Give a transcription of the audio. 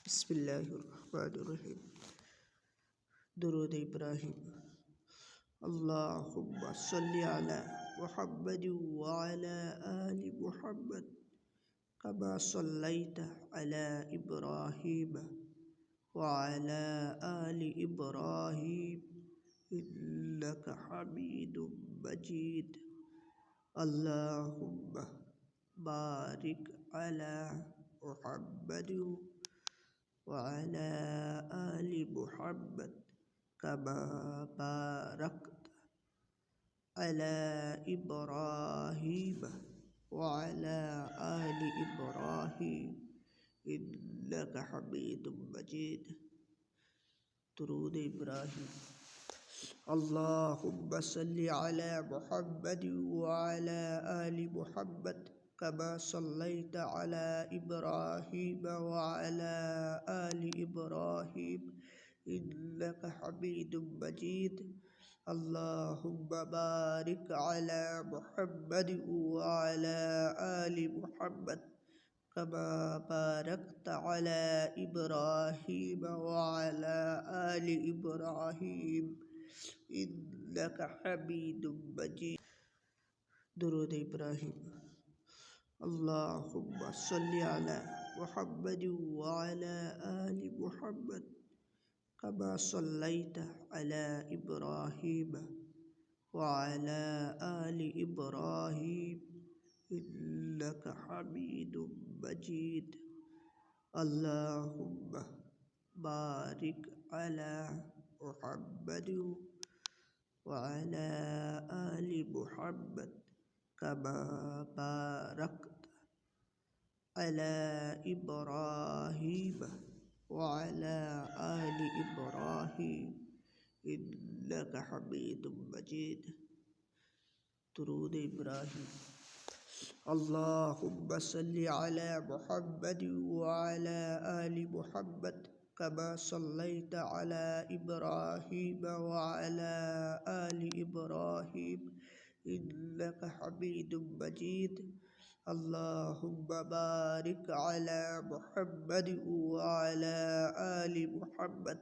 بسم اللہ الرحمن الرحیم۔ درود ابراہیم۔ اللہم صلی علی محمد وعلی آل محمد کما صلیت علی ابراہیم وعلی آل ابراہیم انک حمید مجید۔ اللہم بارک علی محمد وعلى آل محمد كما باركت على إبراهيم وعلى آل إبراهيم إنك حميد مجيد۔ درود ابراہیم۔ اللهم صل على محمد وعلى آل محمد كما صليت على إبراهيم وعلى آل إبراهيم إنك حميد مجيد۔ اللهم بارك على محمد وعلى آل محمد كما باركت على إبراهيم وعلى آل إبراهيم إنك حميد مجيد۔ درود ابراہیم۔ اللہم صلی علی محمد وعلى آل محمد كما صلیت علی ابراہیم وعلى آل ابراہیم انک حمید مجید۔ اللہم بارک علی محمد وعلى آل محمد كما باركت على إبراهيم وعلى آل إبراهيم إنك حميد مجيد۔ درود ابراہیم۔ اللهم صل على محمد وعلى آل محمد كما صليت على إبراهيم وعلى آل إبراهيم إنك حميد مجيد۔ اللهم بارك على محمد وعلى آل محمد